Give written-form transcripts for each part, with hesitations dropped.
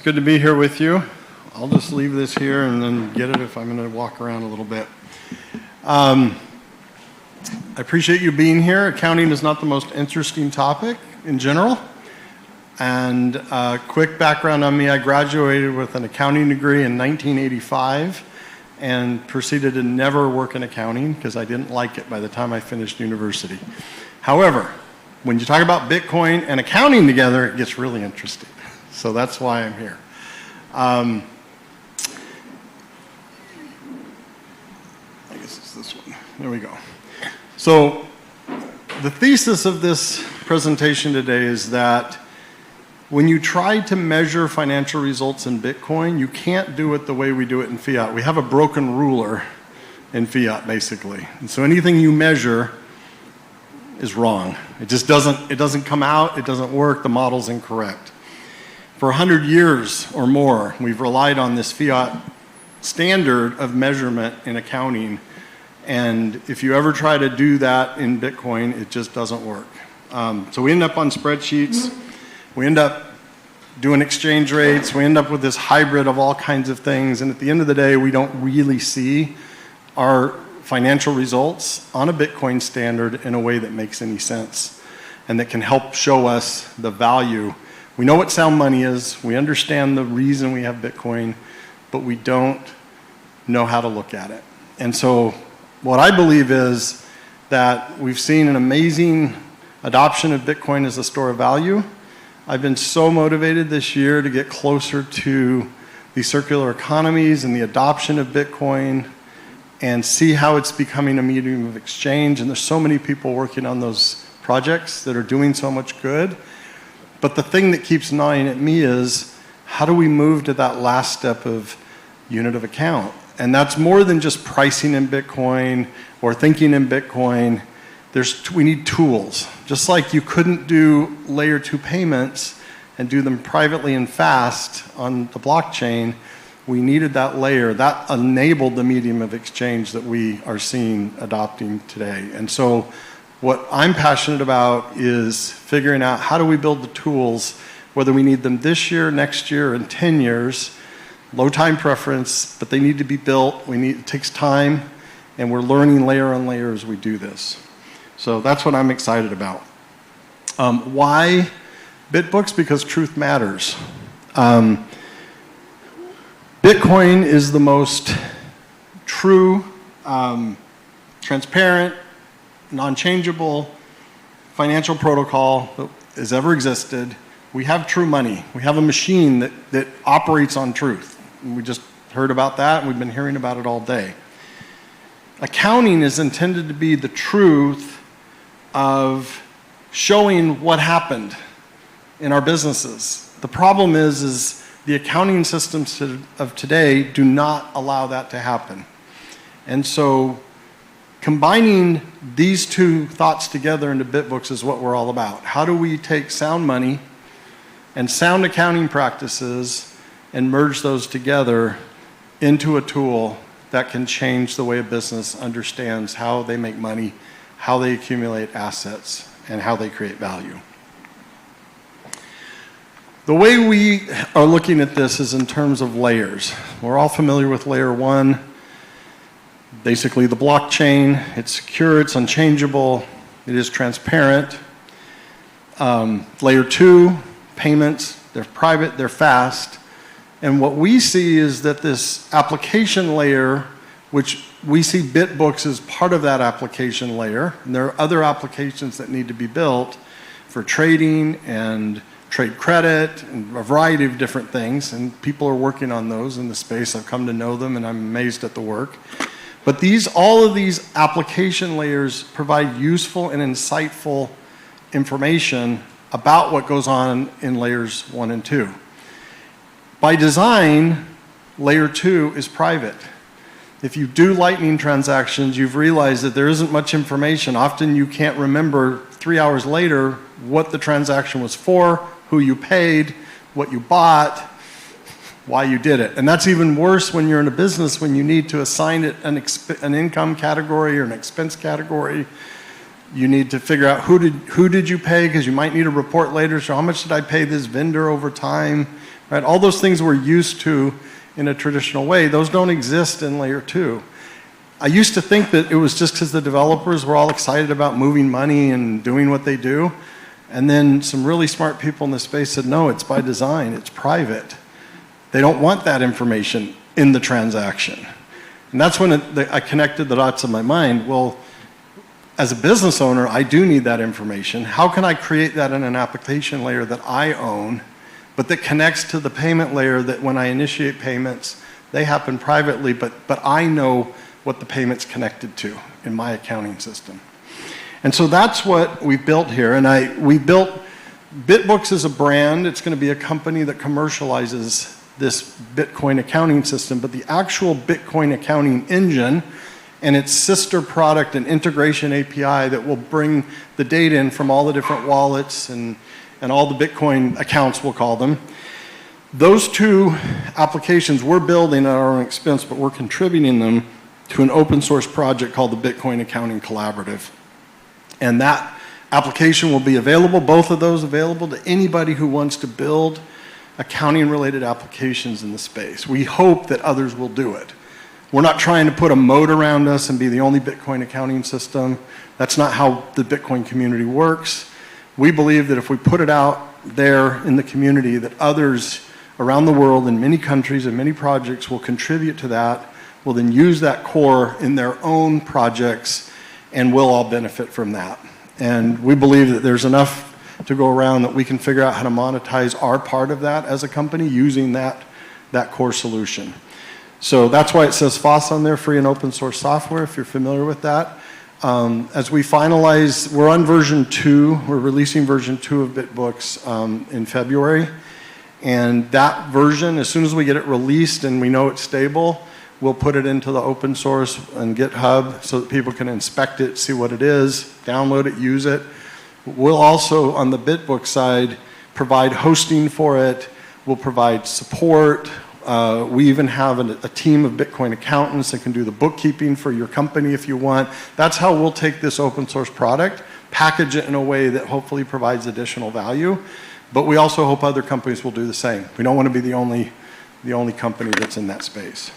good to be here with you. I'll just leave this here and then get it if I'm going to walk around a little bit. I appreciate you being here. Accounting is not the most interesting topic in general. And quick background on me, I graduated with an accounting degree in 1985 and proceeded to never work in accounting because I didn't like it by the time I finished university. However, when you talk about Bitcoin and accounting together, it gets really interesting. So that's why I'm here. I guess it's this one. There we go. So the thesis of this presentation today is that when you try to measure financial results in Bitcoin, you can't do it the way we do it in fiat. We have a broken ruler in fiat, basically. And so anything you measure is wrong. It just doesn't come out, it doesn't work, the model's incorrect. For 100 years or more, we've relied on this fiat standard of measurement in accounting. And if you ever try to do that in Bitcoin, it just doesn't work. So we end up on spreadsheets. We end up doing exchange rates. We end up with this hybrid of all kinds of things. And at the end of the day, we don't really see our financial results on a Bitcoin standard in a way that makes any sense and that can help show us the value. We know what sound money is. We understand the reason we have Bitcoin, but we don't know how to look at it. And so what I believe is that we've seen an amazing adoption of Bitcoin as a store of value. I've been so motivated this year to get closer to the circular economies and the adoption of Bitcoin and see how it's becoming a medium of exchange. And there's so many people working on those projects that are doing so much good. But the thing that keeps gnawing at me is, how do we move to that last step of unit of account? And that's more than just pricing in Bitcoin or thinking in Bitcoin. We need tools. Just like you couldn't do layer 2 payments and do them privately and fast on the blockchain, we needed that layer. That enabled the medium of exchange that we are seeing adopting today. And so what I'm passionate about is figuring out how do we build the tools, whether we need them this year, next year, in 10 years. Low time preference, but they need to be built. It takes time, and we're learning layer on layer as we do this. So that's what I'm excited about. Why BitBooks? Because truth matters. Bitcoin is the most true, transparent, non-changeable financial protocol that has ever existed. We have true money. We have a machine that operates on truth. And we just heard about that, and we've been hearing about it all day. Accounting is intended to be the truth of showing what happened in our businesses. The problem is the accounting systems of today do not allow that to happen. And so combining these two thoughts together into BitBooks is what we're all about. How do we take sound money and sound accounting practices and merge those together into a tool that can change the way a business understands how they make money, how they accumulate assets, and how they create value. The way we are looking at this is in terms of layers. We're all familiar with layer 1, basically the blockchain. It's secure, it's unchangeable, it is transparent. Layer 2, payments, they're private, they're fast. And what we see is that this application layer, which we see BitBooks as part of that application layer, and there are other applications that need to be built for trading and trade credit and a variety of different things, and people are working on those in the space. I've come to know them, and I'm amazed at the work. But all of these application layers provide useful and insightful information about what goes on in layers 1 and 2. By design, layer 2 is private. If you do Lightning transactions, you've realized that there isn't much information. Often you can't remember 3 hours later what the transaction was for, who you paid, what you bought, why you did it. And that's even worse when you're in a business, when you need to assign it an income category or an expense category. You need to figure out who did you pay, because you might need a report later. So how much did I pay this vendor over time? right? All those things we're used to in a traditional way, those don't exist in layer 2. I used to think that it was just because the developers were all excited about moving money and doing what they do. And then some really smart people in the space said, no, it's by design, it's private. They don't want that information in the transaction. And that's when I connected the dots in my mind. Well, as a business owner, I do need that information. How can I create that in an application layer that I own, but that connects to the payment layer that when I initiate payments, they happen privately, but I know what the payment's connected to in my accounting system. And so that's what we built here. And we built BitBooks as a brand. It's going to be a company that commercializes this Bitcoin accounting system, but the actual Bitcoin accounting engine and its sister product and integration API that will bring the data in from all the different wallets and all the Bitcoin accounts, we'll call them. Those two applications we're building at our own expense, but we're contributing them to an open source project called the Bitcoin Accounting Collaborative. And that application will be available, both of those available to anybody who wants to build accounting related applications in the space. We hope that others will do it. We're not trying to put a moat around us and be the only Bitcoin accounting system. That's not how the Bitcoin community works. We believe that if we put it out there in the community, that others around the world in many countries and many projects will contribute to that, will then use that core in their own projects, and we'll all benefit from that. And we believe that there's enough to go around that we can figure out how to monetize our part of that as a company using that core solution. So that's why it says FOSS on there, free and open source software, if you're familiar with that. As we finalize, we're on version 2. We're releasing version 2 of BitBooks in February. And that version, as soon as we get it released and we know it's stable, we'll put it into the open source and GitHub so that people can inspect it, see what it is, download it, use it. We'll also, on the BitBook side, provide hosting for it. We'll provide support. We even have a team of Bitcoin accountants that can do the bookkeeping for your company if you want. That's how we'll take this open source product, package it in a way that hopefully provides additional value. But we also hope other companies will do the same. We don't want to be the only company that's in that space.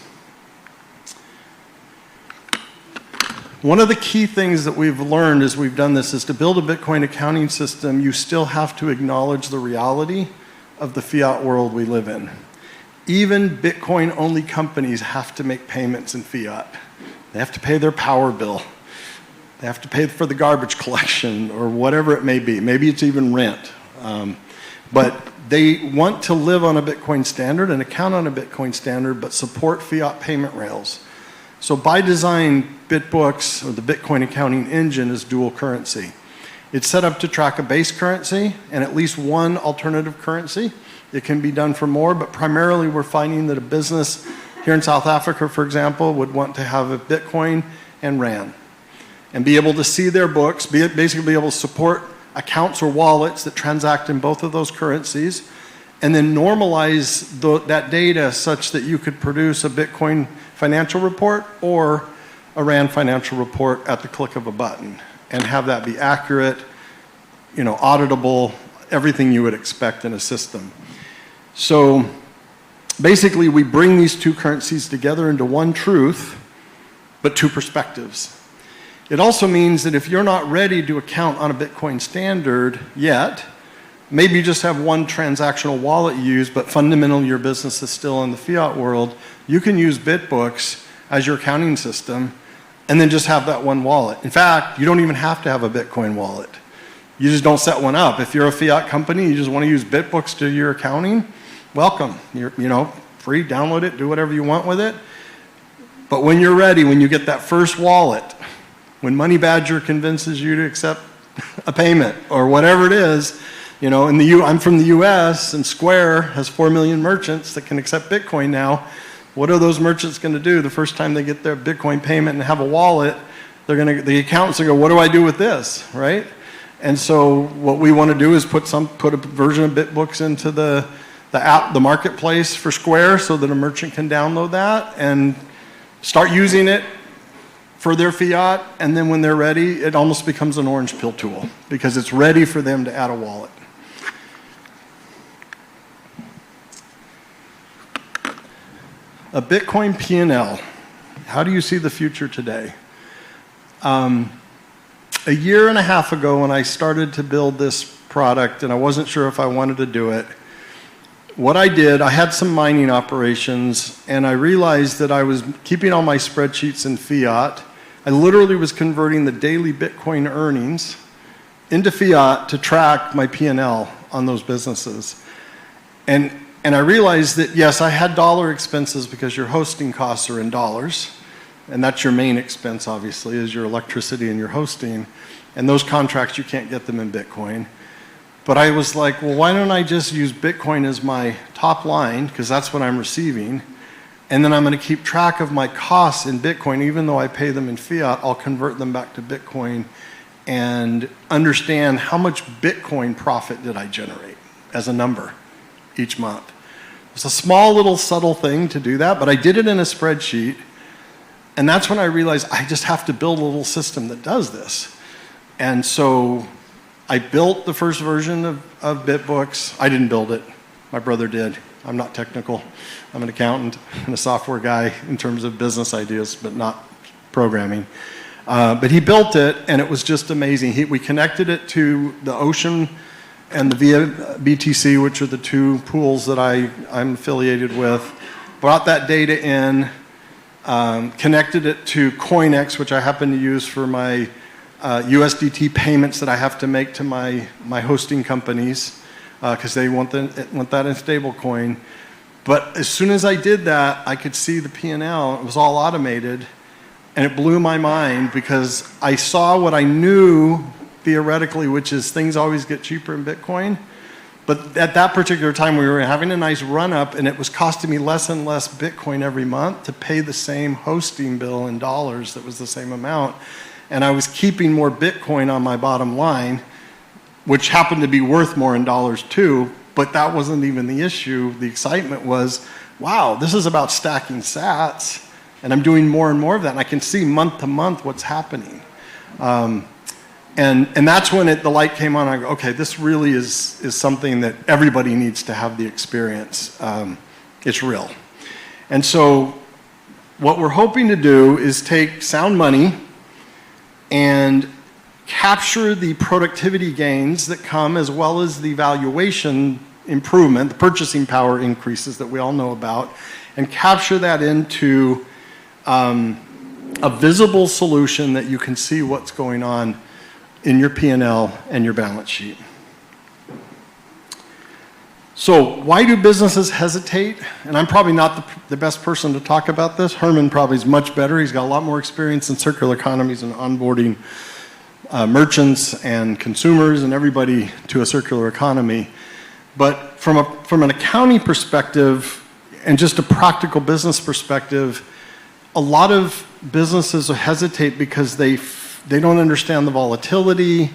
One of the key things that we've learned as we've done this is to build a Bitcoin accounting system, you still have to acknowledge the reality of the fiat world we live in. Even Bitcoin-only companies have to make payments in fiat. They have to pay their power bill. They have to pay for the garbage collection or whatever it may be. Maybe it's even rent. But they want to live on a Bitcoin standard and account on a Bitcoin standard, but support fiat payment rails. So by design, BitBooks, or the Bitcoin accounting engine, is dual currency. It's set up to track a base currency and at least one alternative currency. It can be done for more, but primarily we're finding that a business here in South Africa, for example, would want to have a Bitcoin and Rand and be able to see their books, basically be able to support accounts or wallets that transact in both of those currencies, and then normalize that data such that you could produce a Bitcoin financial report or a Rand financial report at the click of a button and have that be accurate, auditable, everything you would expect in a system. So basically we bring these two currencies together into one truth, but two perspectives. It also means that if you're not ready to account on a Bitcoin standard yet, maybe you just have one transactional wallet you use, but fundamentally your business is still in the fiat world, you can use BitBooks as your accounting system and then just have that one wallet. In fact, you don't even have to have a Bitcoin wallet. You just don't set one up. If you're a fiat company, you just want to use BitBooks to your accounting, welcome. You're free, download it, do whatever you want with it. But when you're ready, when you get that first wallet, when Money Badger convinces you to accept a payment or whatever it is, I'm from the US and Square has 4 million merchants that can accept Bitcoin now. What are those merchants going to do the first time they get their Bitcoin payment and have a wallet? The accountants will go, what do I do with this, right? And so what we want to do is put a version of BitBooks into the marketplace for Square so that a merchant can download that and start using it for their fiat, and then when they're ready, it almost becomes an orange pill tool because it's ready for them to add a wallet. A Bitcoin P&L. How do you see the future today? A year and a half ago when I started to build this product and I wasn't sure if I wanted to do it, what I did, I had some mining operations and I realized that I was keeping all my spreadsheets in fiat. I literally was converting the daily Bitcoin earnings into fiat to track my P&L on those businesses. And I realized that, yes, I had dollar expenses because your hosting costs are in dollars. And that's your main expense, obviously, is your electricity and your hosting. And those contracts, you can't get them in Bitcoin. But I was like, well, why don't I just use Bitcoin as my top line, because that's what I'm receiving. And then I'm going to keep track of my costs in Bitcoin. Even though I pay them in fiat, I'll convert them back to Bitcoin and understand how much Bitcoin profit did I generate as a number each month. It's a small little subtle thing to do that, but I did it in a spreadsheet. And that's when I realized I just have to build a little system that does this. And so I built the first version of BitBooks. I didn't build it. My brother did. I'm not technical. I'm an accountant and a software guy in terms of business ideas, but not programming. But he built it, and it was just amazing. We connected it to the Ocean and the BTC, which are the two pools that I'm affiliated with, brought that data in, connected it to CoinEx, which I happen to use for my USDT payments that I have to make to my hosting companies, because they want that in stablecoin. But as soon as I did that, I could see the P&L. It was all automated, and it blew my mind because I saw what I knew theoretically, which is things always get cheaper in Bitcoin. But at that particular time, we were having a nice run-up, and it was costing me less and less Bitcoin every month to pay the same hosting bill in dollars that was the same amount. And I was keeping more Bitcoin on my bottom line, which happened to be worth more in dollars too, but that wasn't even the issue. The excitement was, wow, this is about stacking sats, and I'm doing more and more of that, and I can see month to month what's happening. And that's when the light came on. I go, okay, this really is something that everybody needs to have the experience. It's real. And so what we're hoping to do is take sound money and capture the productivity gains that come, as well as the valuation improvement, the purchasing power increases that we all know about, and capture that into a visible solution that you can see what's going on in your P&L and your balance sheet. So why do businesses hesitate? And I'm probably not the best person to talk about this. Herman probably is much better. He's got a lot more experience in circular economies and onboarding merchants and consumers and everybody to a circular economy. But from an accounting perspective and just a practical business perspective, a lot of businesses hesitate because they don't understand the volatility.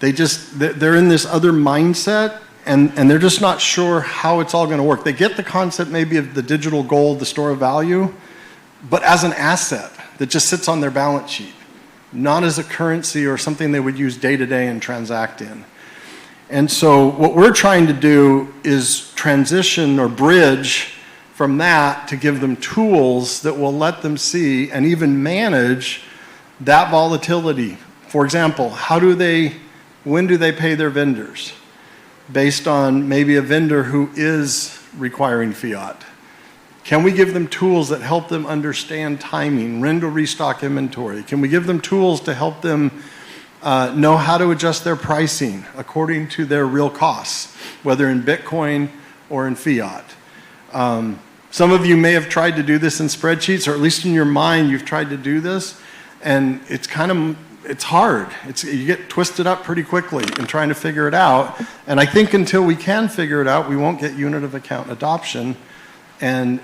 They're in this other mindset, and they're just not sure how it's all going to work. They get the concept maybe of the digital gold, the store of value, but as an asset that just sits on their balance sheet, not as a currency or something they would use day to day and transact in. And so what we're trying to do is transition or bridge from that to give them tools that will let them see and even manage that volatility. For example, when do they pay their vendors? Based on maybe a vendor who is requiring fiat. Can we give them tools that help them understand timing, when to restock inventory? Can we give them tools to help them know how to adjust their pricing according to their real costs, whether in Bitcoin or in fiat? Some of you may have tried to do this in spreadsheets, or at least in your mind you've tried to do this, and it's hard. You get twisted up pretty quickly in trying to figure it out. And I think until we can figure it out, we won't get unit of account adoption, and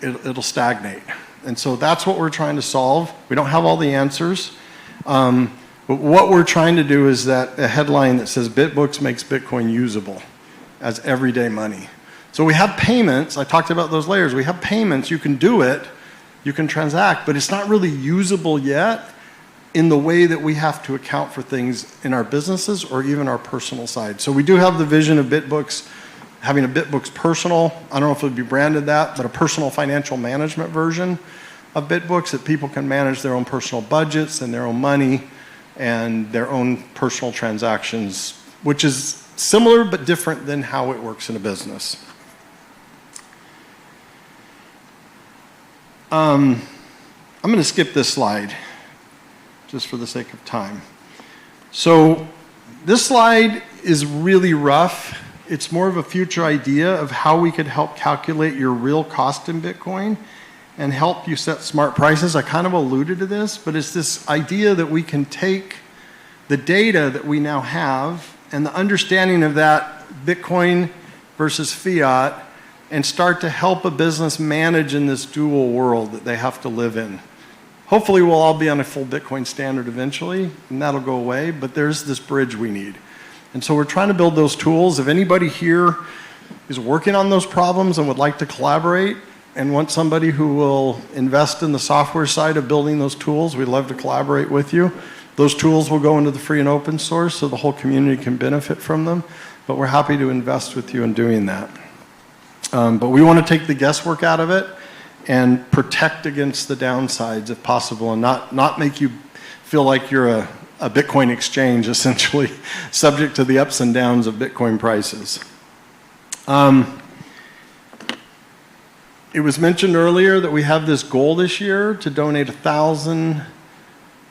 it'll stagnate. And so that's what we're trying to solve. We don't have all the answers. But what we're trying to do is a headline that says BitBooks makes Bitcoin usable as everyday money. So we have payments. I talked about those layers. We have payments. You can do it. You can transact, but it's not really usable yet in the way that we have to account for things in our businesses or even our personal side. So we do have the vision of BitBooks having a BitBooks Personal, I don't know if it would be branded that, but a personal financial management version of BitBooks that people can manage their own personal budgets and their own money and their own personal transactions, which is similar but different than how it works in a business. I'm going to skip this slide just for the sake of time. So this slide is really rough. It's more of a future idea of how we could help calculate your real cost in Bitcoin and help you set smart prices. I kind of alluded to this, but it's this idea that we can take the data that we now have and the understanding of that Bitcoin versus fiat and start to help a business manage in this dual world that they have to live in. Hopefully we'll all be on a full Bitcoin standard eventually, and that'll go away, but there's this bridge we need. And so we're trying to build those tools. If anybody here is working on those problems and would like to collaborate and want somebody who will invest in the software side of building those tools, we'd love to collaborate with you. Those tools will go into the free and open source so the whole community can benefit from them, but we're happy to invest with you in doing that. But we want to take the guesswork out of it and protect against the downsides if possible and not make you feel like you're a Bitcoin exchange, essentially, subject to the ups and downs of Bitcoin prices. It was mentioned earlier that we have this goal this year to donate 1,000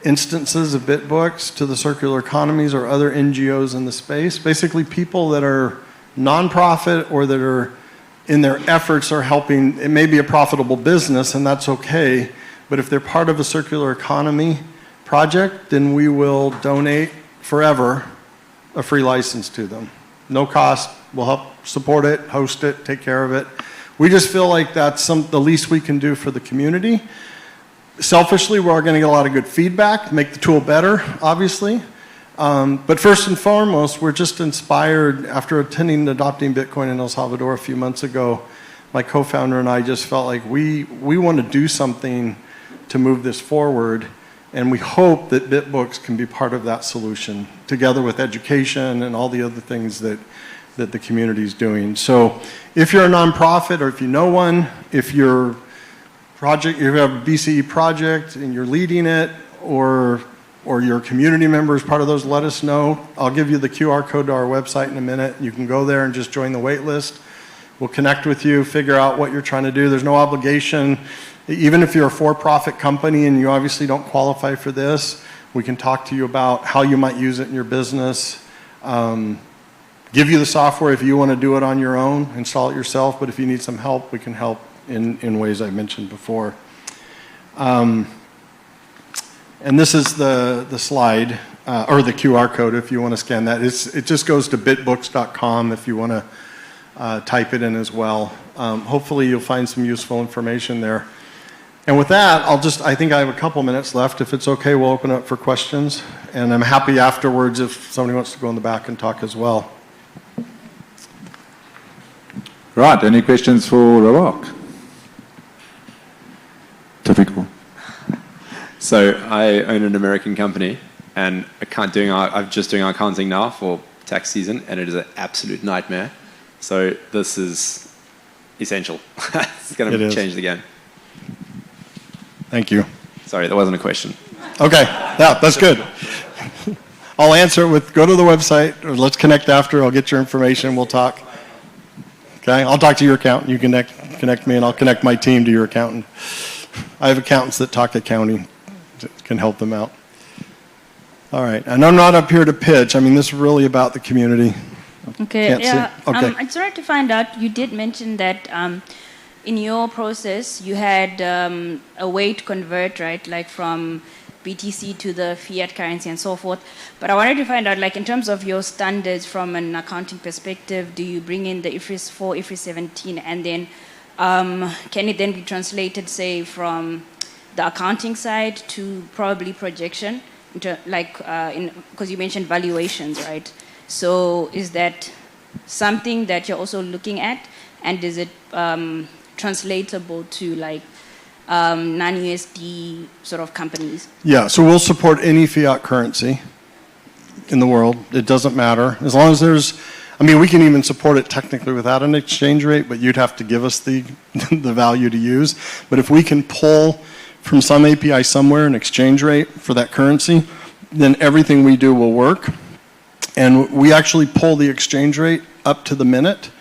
instances of BitBooks to the circular economies or other NGOs in the space. Basically, people that are nonprofit or that are in their efforts are helping. It may be a profitable business, and that's okay, but if they're part of a circular economy project, then we will donate forever a free license to them. No cost. We'll help support it, host it, take care of it. We just feel like that's the least we can do for the community. Selfishly, we're going to get a lot of good feedback, make the tool better, obviously. But first and foremost, we're just inspired after attending Adopting Bitcoin in El Salvador a few months ago. My co-founder and I just felt like we want to do something to move this forward, and we hope that BitBooks can be part of that solution, together with education and all the other things that the community is doing. So if you're a nonprofit or if you know one, if you have a BCE project and you're leading it, or your community member is part of those, let us know. I'll give you the QR code to our website in a minute. You can go there and just join the wait list. We'll connect with you, figure out what you're trying to do. There's no obligation. Even if you're a for-profit company and you obviously don't qualify for this, we can talk to you about how you might use it in your business. Give you the software if you want to do it on your own, install it yourself, but if you need some help, we can help in ways I mentioned before. And this is the slide, or the QR code if you want to scan that. It just goes to bitbooks.com if you want to type it in as well. Hopefully you'll find some useful information there. And with that, I think I have a couple minutes left. If it's okay, we'll open up for questions. And I'm happy afterwards if somebody wants to go in the back and talk as well. Right, any questions for Roark? Typical. So I own an American company, and I'm just doing our accounting now for tax season, and it is an absolute nightmare. So this is essential. It's going to change the game. Thank you. Sorry, that wasn't a question. Okay, yeah, that's good. I'll answer it with, go to the website, or let's connect after. I'll get your information, we'll talk. Okay, I'll talk to your accountant. You connect me, and I'll connect my team to your accountant. I have accountants that talk accounting, that can help them out. All right, and I'm not up here to pitch. I mean, this is really about the community. Okay, yeah. Okay. I just wanted to find out, you did mention that in your process, you had a way to convert, right, like from BTC to the fiat currency and so forth. But I wanted to find out, like, in terms of your standards from an accounting perspective, do you bring in the IFRS 4, IFRS 17, and then can it then be translated, say, from the accounting side to probably projection, because you mentioned valuations, right? So is that something that you're also looking at, and is it translatable to like non-USD sort of companies? Yeah, so we'll support any fiat currency in the world. It doesn't matter. As long as there's I mean, we can even support it technically without an exchange rate, but you'd have to give us the, the value to use. But if we can pull from some API somewhere an exchange rate for that currency, then everything we do will work. And we actually pull the exchange rate up to the minute.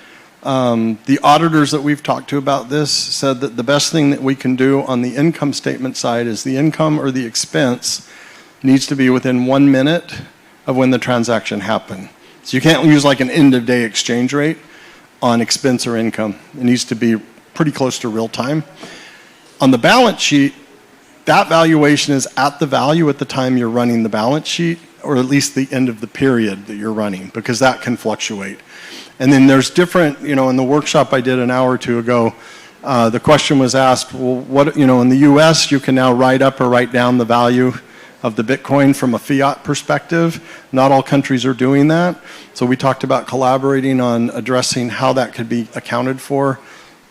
The auditors that we've talked to about this said that the best thing that we can do on the income statement side is the income or the expense needs to be within 1 minute of when the transaction happened. So you can't use like an end of day exchange rate on expense or income. It needs to be pretty close to real time. On the balance sheet, that valuation is at the value at the time you're running the balance sheet, or at least the end of the period that you're running, because that can fluctuate. And then there's different, in the workshop I did an hour or two ago, the question was asked, well, what, in the US, you can now write up or write down the value of the Bitcoin from a fiat perspective. Not all countries are doing that. So we talked about collaborating on addressing how that could be accounted for,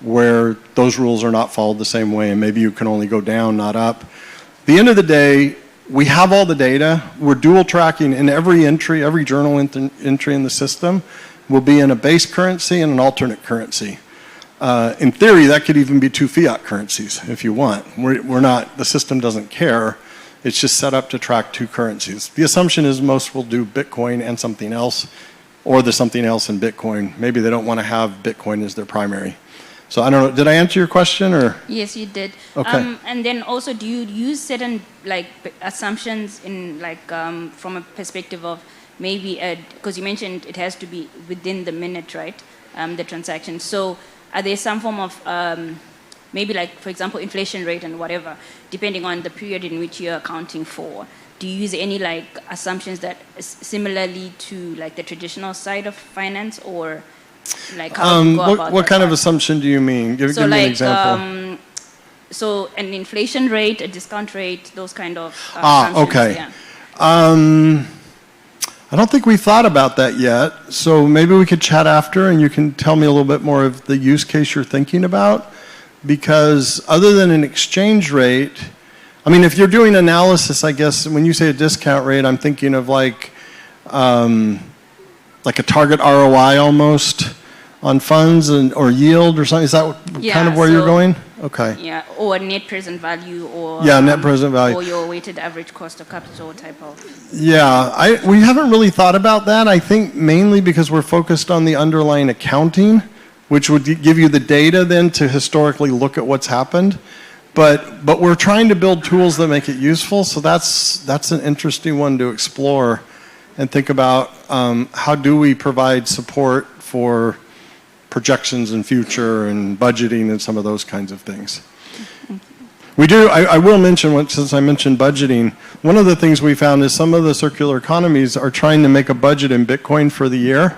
where those rules are not followed the same way, and maybe you can only go down, not up. At the end of the day, we have all the data. We're dual tracking in every entry, every journal entry in the system will be in a base currency and an alternate currency. In theory, that could even be 2 fiat currencies if you want. We're not, the system doesn't care. It's just set up to track 2 currencies. The assumption is most will do Bitcoin and something else, or the something else in Bitcoin. Maybe they don't want to have Bitcoin as their primary. So I don't know, did I answer your question or? Yes, you did. Okay. And then also, do you use certain assumptions in from a perspective of maybe, because you mentioned it has to be within the minute, right? The transaction. So are there some form of maybe for example, inflation rate and whatever, depending on the period in which you're accounting for? Do you use any assumptions that similarly to the traditional side of finance, or how do you go about what kind of part? assumption do you mean? Give me an example. So an inflation rate, a discount rate, those kind of assumptions. Okay. Yeah. I don't think we thought about that yet. So maybe we could chat after and you can tell me a little bit more of the use case you're thinking about. Because other than an exchange rate, I mean, if you're doing analysis, I guess when you say a discount rate, I'm thinking of like a target ROI almost on funds or yield or something. Is that kind of where you're going? Okay. Yeah, or net present value, or net present value, or your weighted average cost of capital type of. Yeah, we haven't really thought about that. I think mainly because we're focused on the underlying accounting, which would give you the data then to historically look at what's happened. But we're trying to build tools that make it useful. So that's an interesting one to explore and think about how do we provide support for projections in future and budgeting and some of those kinds of things. We do, I will mention, since I mentioned budgeting, one of the things we found is some of the circular economies are trying to make a budget in Bitcoin for the year,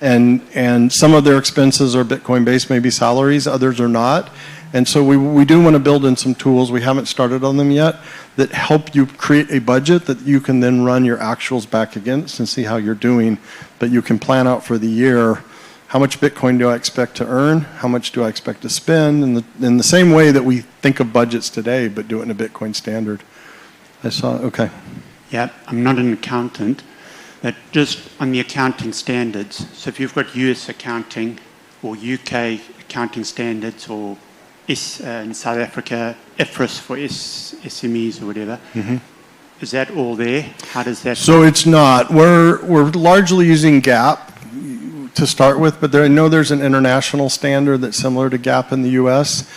and some of their expenses are Bitcoin based, maybe salaries, others are not. And so we do want to build in some tools, we haven't started on them yet, that help you create a budget that you can then run your actuals back against and see how you're doing. But you can plan out for the year, how much Bitcoin do I expect to earn? How much do I expect to spend? In the same way that we think of budgets today, but do it in a Bitcoin standard. Okay. Yeah, I'm not an accountant, but just on the accounting standards. So if you've got US accounting or UK accounting standards, or in South Africa, IFRS for SMEs or whatever, is that all there? How does that? So it's not. We're largely using GAAP to start with, but I know there's an international standard that's similar to GAAP in the US.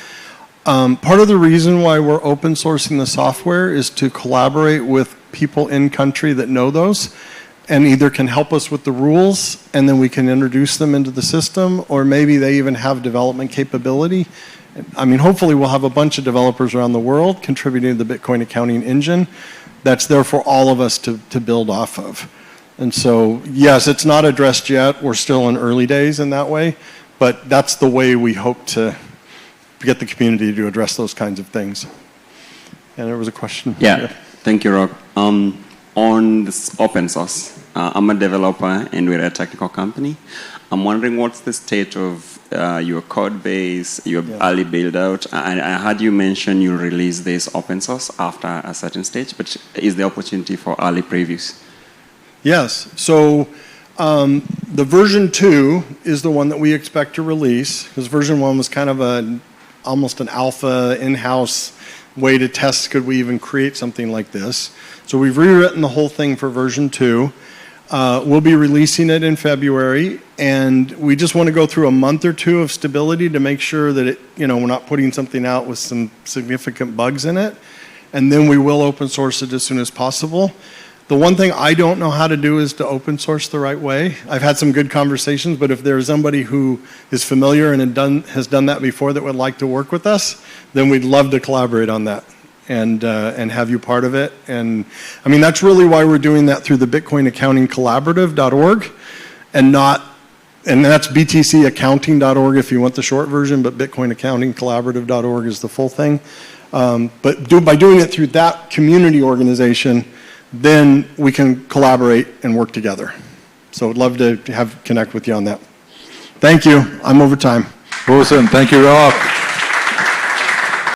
Part of the reason why we're open sourcing the software is to collaborate with people in country that know those and either can help us with the rules and then we can introduce them into the system, or maybe they even have development capability. I mean, hopefully we'll have a bunch of developers around the world contributing to the Bitcoin accounting engine that's there for all of us to build off of. And so, yes, it's not addressed yet. We're still in early days in that way, but that's the way we hope to get the community to address those kinds of things. And there was a question. Yeah. Thank you, Roark. On this open source, I'm a developer and we're a technical company. I'm wondering what's the state of your code base, your early build out. I heard you mention you release this open source after a certain stage, but is the opportunity for early previews? Yes. So The version 2 is the one that we expect to release, because version 1 was kind of almost an alpha in-house way to test could we even create something like this. So we've rewritten the whole thing for version 2. We'll be releasing it in February, and we just want to go through a month or two of stability to make sure that we're not putting something out with some significant bugs in it, and then we will open source it as soon as possible. The one thing I don't know how to do is to open source the right way. I've had some good conversations, but if there's somebody who is familiar and has done that before that would like to work with us, then we'd love to collaborate on that and have you part of it. And I mean, that's really why we're doing that through the Bitcoin Accounting Collaborative.org and that's btcaccounting.org if you want the short version, but Bitcoin Accounting Collaborative.org is the full thing. But by doing it through that community organization, then we can collaborate and work together. So I'd love to connect with you on that. Thank you. I'm over time. Awesome. Thank you, Roark.